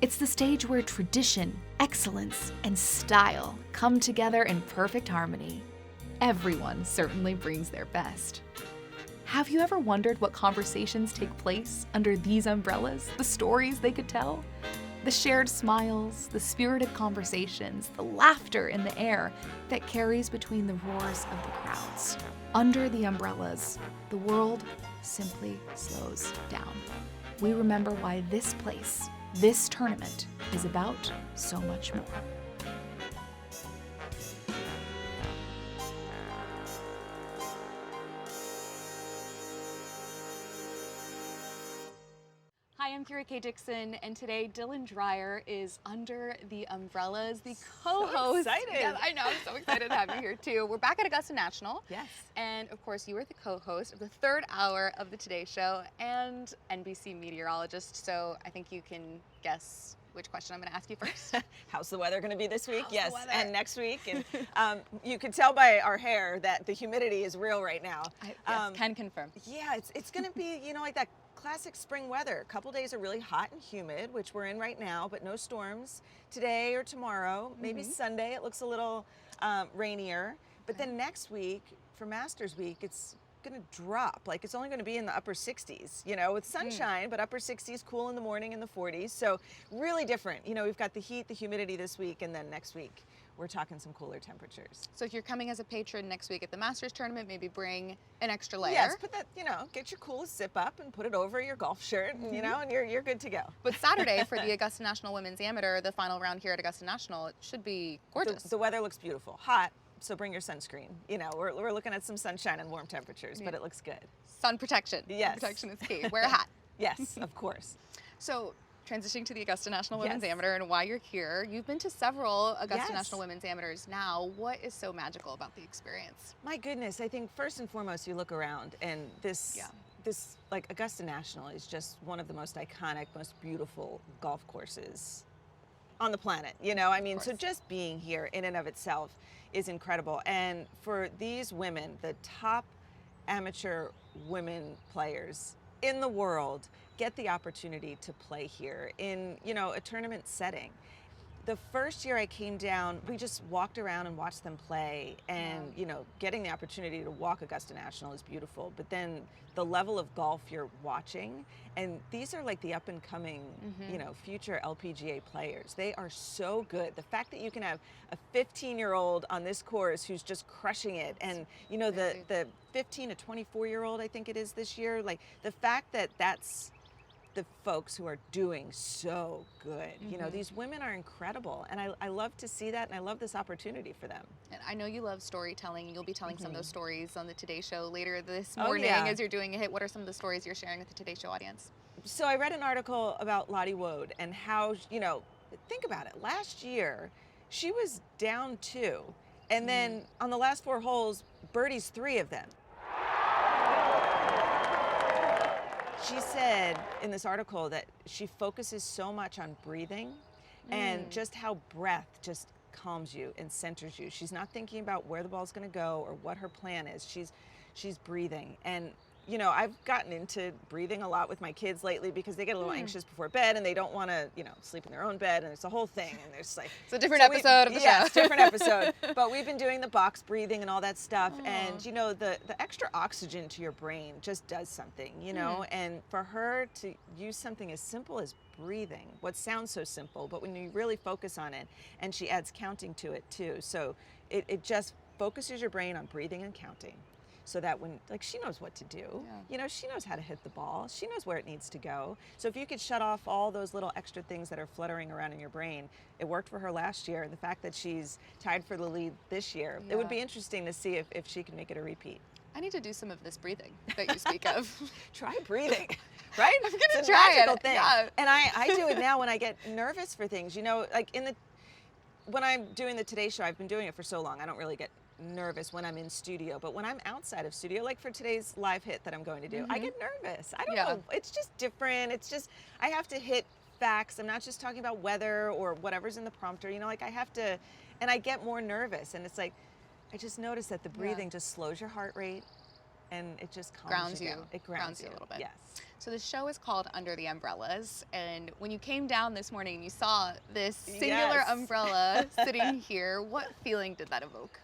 It's the stage where tradition, excellence, and style come together in perfect harmony. Everyone certainly brings their best. Have you ever wondered what conversations take place under these umbrellas, the stories they could tell? The shared smiles, the spirited conversations, the laughter in the air that carries between the roars of the crowds. Under the umbrellas, the world simply slows down. We remember why this place, this tournament, is about so much more. Hi, I'm Dixon, and today Dylan Dreyer is under the umbrellas, the co-host. So excited. Yeah, I know, I'm so excited to have you here too. We're back at Augusta National. Yes. And of course, you are the co-host of the third hour of the Today Show and NBC Meteorologist, so I think you can guess which question I'm going to ask you first. How's the weather going to be this week? How's yes, the weather? and next week. And you can tell by our hair that the humidity is real right now. Yes, can confirm. Yeah, it's going to be, like that classic spring weather. A couple days are really hot and humid, which we're in right now, but no storms today or tomorrow. Maybe Sunday it looks a little rainier. But then next week, for Masters Week, it's going to drop. Like, it's only going to be in the upper 60s, with sunshine, but upper 60s, cool in the morning in the 40s. So really different. We've got the heat, the humidity this week, and then next week we're talking some cooler temperatures. So if you're coming as a patron next week at the Masters tournament, maybe bring an extra layer. Yes, put that, get your coolest zip up and put it over your golf shirt, and, and you're good to go. But Saturday for the Augusta National Women's Amateur, the final round here at Augusta National, it should be gorgeous. The weather looks beautiful. Hot, so bring your sunscreen. We're looking at some sunshine and warm temperatures, but it looks good. Sun protection. Yes. Sun protection is key. Wear a hat. Yes, of course. So, transitioning to the Augusta National Women's Amateur and why you're here, you've been to several Augusta National Women's Amateurs now. What is so magical about the experience? My goodness, I think first and foremost you look around and this like Augusta National is just one of the most iconic, most beautiful golf courses on the planet. So just being here in and of itself is incredible. And for these women, the top amateur women players in the world get the opportunity to play here in, a tournament setting. The first year I came down, we just walked around and watched them play, and getting the opportunity to walk Augusta National is beautiful, but then the level of golf you're watching, and these are like the up and coming, future LPGA players. They are so good. The fact that you can have a 15-year-old on this course who's just crushing it, and the 15 to 24-year-old, I think it is this year, like the fact that that's the folks who are doing so good. These women are incredible, and I love to see that, and I love this opportunity for them. And I know you love storytelling. You'll be telling some of those stories on the Today Show later this morning as you're doing a hit. What are some of the stories you're sharing with the Today Show audience? So I read an article about Lottie Woad and how, think about it. Last year, she was down 2, and then on the last 4 holes, birdies 3 of them. She said in this article that she focuses so much on breathing and just how breath just calms you and centers you. She's not thinking about where the ball's going to go or what her plan is. She's breathing. And I've gotten into breathing a lot with my kids lately because they get a little anxious before bed and they don't want to, sleep in their own bed, and it's a whole thing. And there's like it's a different episode of the show. Yeah, it's a different episode. But we've been doing the box breathing and all that stuff, and the extra oxygen to your brain just does something, And for her to use something as simple as breathing, what sounds so simple, but when you really focus on it, and she adds counting to it too, so it just focuses your brain on breathing and counting. So that when, she knows what to do, she knows how to hit the ball, she knows where it needs to go. So if you could shut off all those little extra things that are fluttering around in your brain, it worked for her last year. The fact that she's tied for the lead this year, it would be interesting to see if she can make it a repeat. I need to do some of this breathing that you speak of. Try breathing, right? I'm gonna try it. Thing. Yeah. And I do it now when I get nervous for things. When I'm doing the Today Show, I've been doing it for so long, I don't really get nervous when I'm in studio, but when I'm outside of studio, like for today's live hit that I'm going to do, I get nervous. I don't know. It's just different. It's just, I have to hit facts. I'm not just talking about weather or whatever's in the prompter, I have to, and I get more nervous. And it's like, I just noticed that the breathing just slows your heart rate. and it just calms Grounds you you. down. It grounds you a little bit. Yes. So the show is called Under the Umbrellas, and when you came down this morning and you saw this singular Yes. umbrella sitting here, what feeling did that evoke?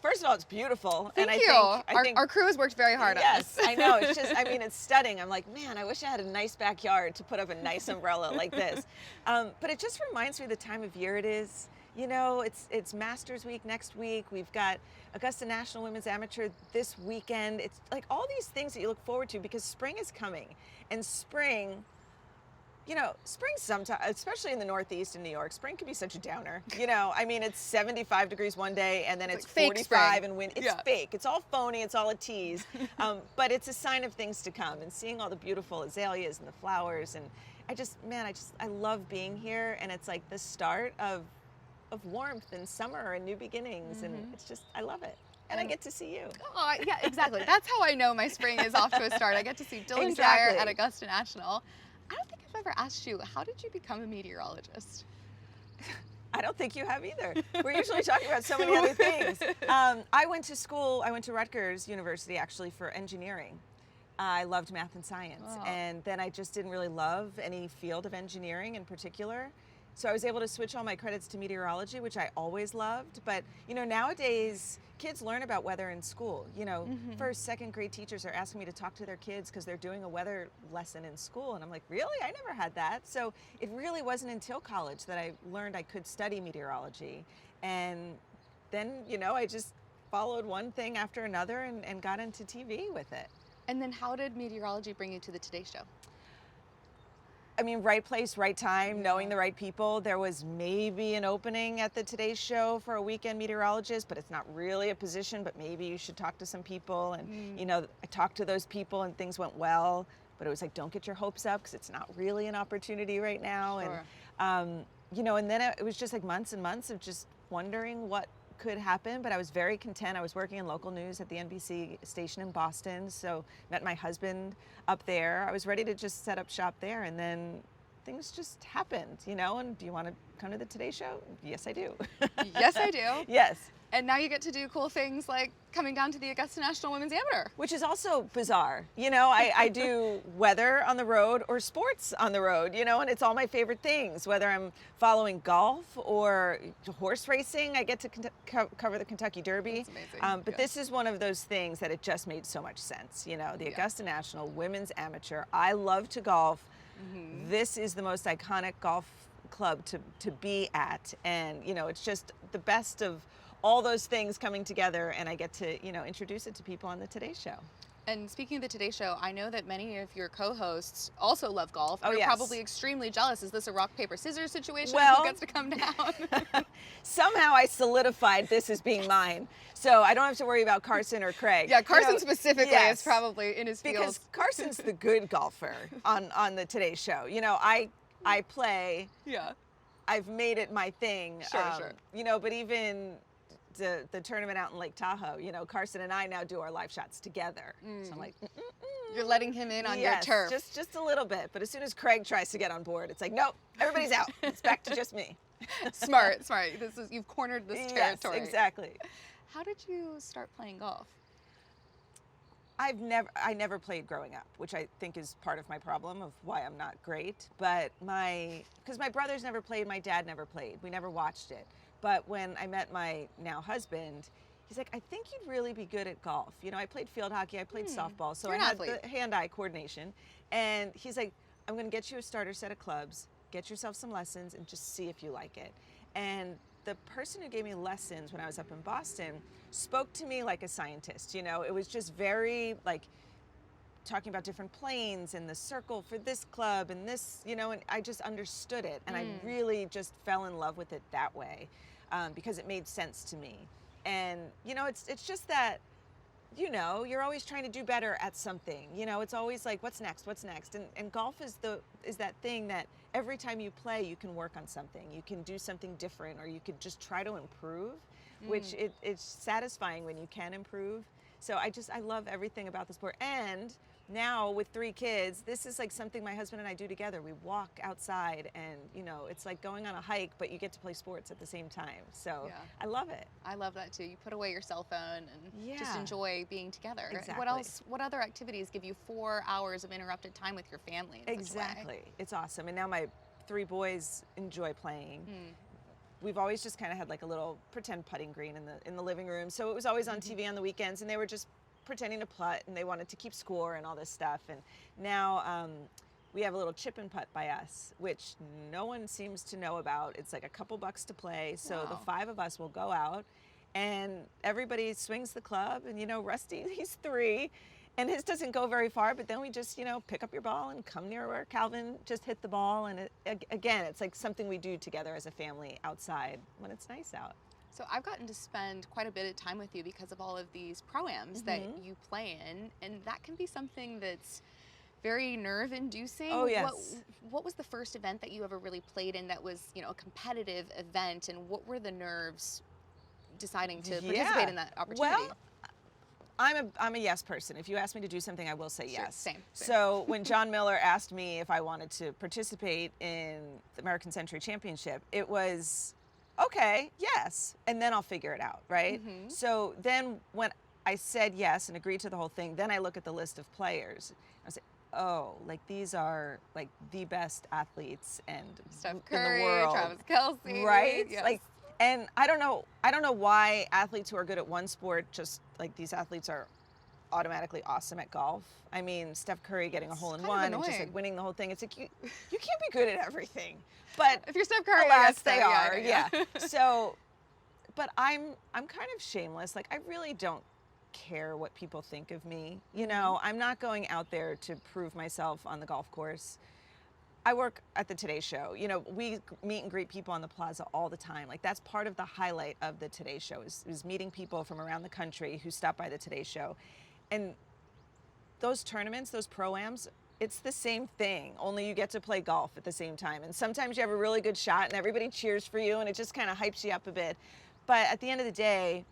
First of all, it's beautiful. Thank and you. I think Our crew has worked very hard on yes, this. I know. It's just, I mean, it's stunning. I'm like, man, I wish I had a nice backyard to put up a nice umbrella like this. But it just reminds me of the time of year it is. You know, it's Masters Week next week. We've got Augusta National Women's Amateur this weekend. It's like all these things that you look forward to because spring is coming. And spring, you know, spring sometimes, especially in the Northeast in New York, spring can be such a downer. You know, I mean, it's 75 degrees one day and then it's like 45 and wind. It's Yeah. fake. It's all phony. It's all a tease. But it's a sign of things to come. And seeing all the beautiful azaleas and the flowers. And I love being here. And it's like the start of warmth and summer and new beginnings. And it's just, I love it. And I get to see you. Oh, yeah, exactly. That's how I know my spring is off to a start. I get to see Dylan Exactly. Dreyer at Augusta National. I don't think I've ever asked you, how did you become a meteorologist? I don't think you have either. We're usually talking about so many other things. I went to school, I went to Rutgers University actually for engineering. I loved math and science. Oh. And then I just didn't really love any field of engineering in particular. So I was able to switch all my credits to meteorology, which I always loved. But, you know, nowadays kids learn about weather in school. You know, first, second grade teachers are asking me to talk to their kids because they're doing a weather lesson in school. And I'm like, really? I never had that. So it really wasn't until college that I learned I could study meteorology. And then, you know, I just followed one thing after another and got into TV with it. And then how did meteorology bring you to the Today Show? I mean, right place, right time, knowing the right people. There was maybe an opening at the Today Show for a weekend meteorologist, but it's not really a position, but maybe you should talk to some people. And, you know, I talked to those people and things went well, but it was like, don't get your hopes up because it's not really an opportunity right now. Sure. And, you know, and then it was just like months and months of just wondering what could happen, but I was very content. I was working in local news at the NBC station in Boston, so met my husband up there. I was ready to just set up shop there, and then things just happened, you know, and do you want to come to the Today Show? Yes, I do. Yes, I do. Yes. And now you get to do cool things like coming down to the Augusta National Women's Amateur. Which is also bizarre. You know, I do weather on the road or sports on the road, you know, and it's all my favorite things, whether I'm following golf or horse racing. I get to cover the Kentucky Derby. That's amazing. But this is one of those things that it just made so much sense. You know, the Augusta National Women's Amateur. I love to golf. This is the most iconic golf club to be at. And, you know, it's just the best of all those things coming together, and I get to, you know, introduce it to people on the Today Show. And speaking of the Today Show, I know that many of your co-hosts also love golf. Oh, You're yes. probably extremely jealous. Is this a rock, paper, scissors situation? Well, Who gets to come down? Somehow I solidified this as being mine, so I don't have to worry about Carson or Craig. Yeah, Carson You know, specifically yes, is probably in his because field. Carson's the good golfer on the Today Show. You know, I play. Yeah. I've made it my thing. Sure. You know, but even the tournament out in Lake Tahoe, you know, Carson and I now do our live shots together. So I'm like, You're letting him in on yes, your turf. just a little bit. But as soon as Craig tries to get on board, it's like, nope, everybody's out. It's back to just me. Smart. You've cornered this territory. Yes, exactly. How did you start playing golf? I never played growing up, which I think is part of my problem of why I'm not great. But because my brothers never played, my dad never played. We never watched it. But when I met my now husband, he's like, I think you'd really be good at golf. You know, I played field hockey, I played softball, so You're I an had athlete. the hand-eye coordination. And he's like, I'm going to get you a starter set of clubs, get yourself some lessons, and just see if you like it. And the person who gave me lessons when I was up in Boston spoke to me like a scientist. You know, it was just very like talking about different planes and the circle for this club and this, you know, and I just understood it. And I really just fell in love with it that way because it made sense to me. And, you know, it's just that, you know, you're always trying to do better at something. You know, it's always like, what's next? What's next? And golf is that thing that every time you play, you can work on something. You can do something different, or you could just try to improve, which it's satisfying when you can improve. So I love everything about the sport. And now with 3 kids, this is like something my husband and I do together. We walk outside and, it's like going on a hike, but you get to play sports at the same time. So I love it. I love that too. You put away your cell phone and just enjoy being together. Exactly. What other activities give you 4 hours of interrupted time with your family? Exactly. It's awesome. And now my 3 boys enjoy playing. We've always just kind of had like a little pretend putting green in the living room. So it was always on TV on the weekends, and they were just pretending to putt, and they wanted to keep score and all this stuff. And now we have a little chip and putt by us, which no one seems to know about. It's like a couple bucks to play. So the 5 of us will go out, and everybody swings the club. And Rusty, he's 3, and his doesn't go very far, but then we just pick up your ball and come near where Calvin just hit the ball. And again, it's like something we do together as a family outside when it's nice out. So I've gotten to spend quite a bit of time with you because of all of these pro-ams that you play in, and that can be something that's very nerve-inducing. Oh, yes. What was the first event that you ever really played in that was, a competitive event, and what were the nerves deciding to participate in that opportunity? Well, I'm a yes person. If you ask me to do something, I will say yes. Same. So when John Miller asked me if I wanted to participate in the American Century Championship, it was, okay, yes, and then I'll figure it out, right? So then when I said yes and agreed to the whole thing, then I look at the list of players. I say, oh, like these are like the best athletes and Steph in Curry, the world, Travis Kelce, right? Yes. Like, and I don't know why athletes who are good at one sport, just like these athletes are automatically awesome at golf. I mean, Steph Curry getting a hole in one and just like winning the whole thing. It's like you can't be good at everything. But if you're Steph Curry, alas, they so, are. Yeah. So, but I'm kind of shameless. Like I really don't care what people think of me. I'm not going out there to prove myself on the golf course. I work at the Today Show. We meet and greet people on the plaza all the time. Like that's part of the highlight of the Today Show is meeting people from around the country who stop by the Today Show. And those tournaments, those pro-ams, it's the same thing, only you get to play golf at the same time. And sometimes you have a really good shot and everybody cheers for you and it just kind of hypes you up a bit. But at the end of the day,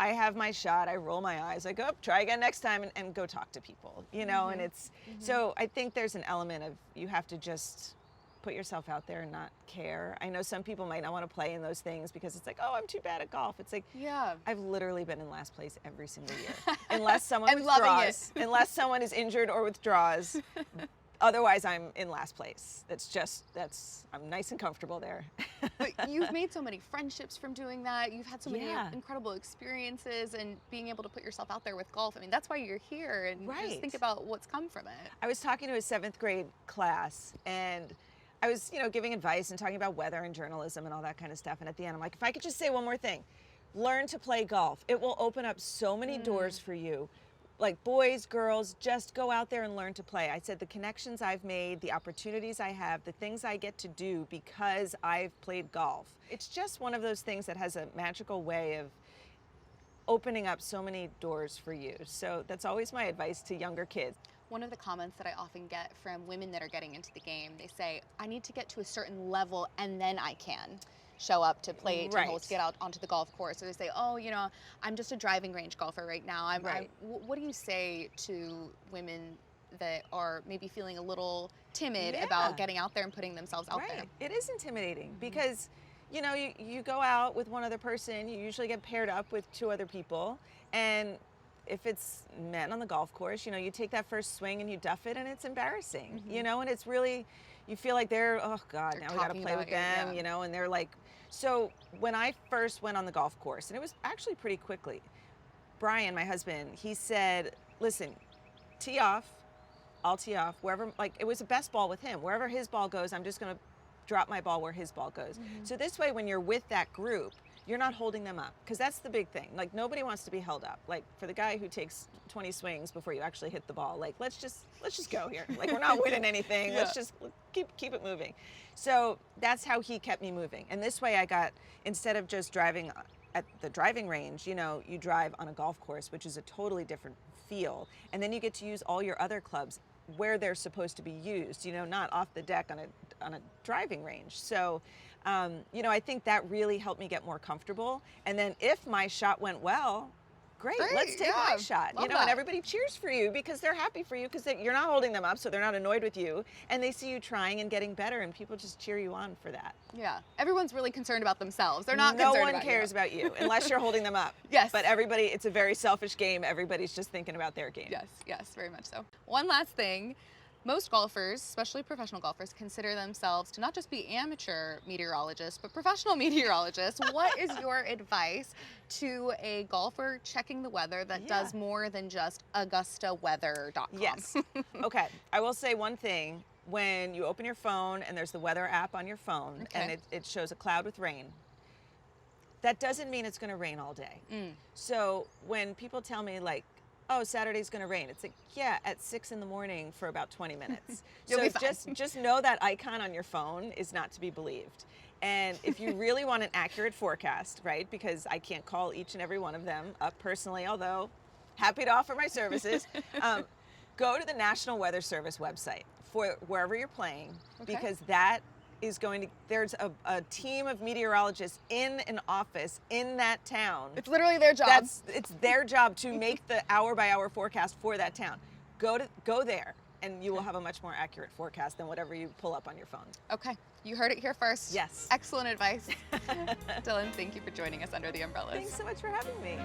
I have my shot, I roll my eyes, I go, oh, try again next time, and go talk to people, and it's, so I think there's an element of you have to just put yourself out there and not care. I know some people might not want to play in those things because it's like, oh, I'm too bad at golf. It's like, I've literally been in last place every single year. Unless someone withdraws, unless someone is injured or withdraws. Otherwise, I'm in last place. I'm nice and comfortable there. But you've made so many friendships from doing that. You've had so many incredible experiences, and being able to put yourself out there with golf. I mean, that's why you're here, and just think about what's come from it. I was talking to a 7th grade class, and I was, giving advice and talking about weather and journalism and all that kind of stuff. And at the end, I'm like, if I could just say one more thing, learn to play golf. It will open up so many doors for you. Like boys, girls, just go out there and learn to play. I said the connections I've made, the opportunities I have, the things I get to do because I've played golf. It's just one of those things that has a magical way of opening up so many doors for you. So that's always my advice to younger kids. One of the comments that I often get from women that are getting into the game, they say, I need to get to a certain level and then I can show up to play 18 holes, to get out onto the golf course. Or they say, oh, I'm just a driving range golfer right now. What do you say to women that are maybe feeling a little timid about getting out there and putting themselves out there? It is intimidating because, you go out with one other person, you usually get paired up with 2 other people, and if it's men on the golf course, you take that first swing and you duff it and it's embarrassing, and it's really, you feel like oh God, now we got to play with them, and they're like, so when I first went on the golf course, and it was actually pretty quickly, Brian, my husband, he said, listen, tee off, I'll tee off, wherever, like it was a best ball with him. Wherever his ball goes, I'm just going to drop my ball where his ball goes. So this way, when you're with that group, you're not holding them up, because that's the big thing. Like nobody wants to be held up. Like for the guy who takes 20 swings before you actually hit the ball, like let's just go here. Like we're not winning anything. Let's just keep it moving. So that's how he kept me moving. And this way I got, instead of just driving at the driving range, you drive on a golf course, which is a totally different feel. And then you get to use all your other clubs where they're supposed to be used, not off the deck on a driving range. So I think that really helped me get more comfortable. And then if my shot went well, Great. Let's take my shot. Love you know, that. and everybody cheers for you because they're happy for you because you're not holding them up, so they're not annoyed with you, and they see you trying and getting better, and people just cheer you on for that. Yeah. Everyone's really concerned about themselves. They're not concerned about you. No one cares about you unless you're holding them up. Yes. But everybody, it's a very selfish game. Everybody's just thinking about their game. Yes, very much so. One last thing. Most golfers, especially professional golfers, consider themselves to not just be amateur meteorologists, but professional meteorologists. What is your advice to a golfer checking the weather that does more than just AugustaWeather.com? Yes. Okay. I will say one thing. When you open your phone and there's the weather app on your phone and it shows a cloud with rain, that doesn't mean it's going to rain all day. So when people tell me like, oh, Saturday's going to rain. It's like, yeah, at 6 in the morning for about 20 minutes. So just know that icon on your phone is not to be believed. And if you really want an accurate forecast, right, because I can't call each and every one of them up personally, although happy to offer my services, go to the National Weather Service website for wherever you're playing, because that is going to, there's a team of meteorologists in an office in that town. It's literally their job. It's their job to make the hour-by-hour forecast for that town. Go there, and you will have a much more accurate forecast than whatever you pull up on your phone. Okay, you heard it here first. Yes. Excellent advice. Dylan, thank you for joining us under the umbrellas. Thanks so much for having me.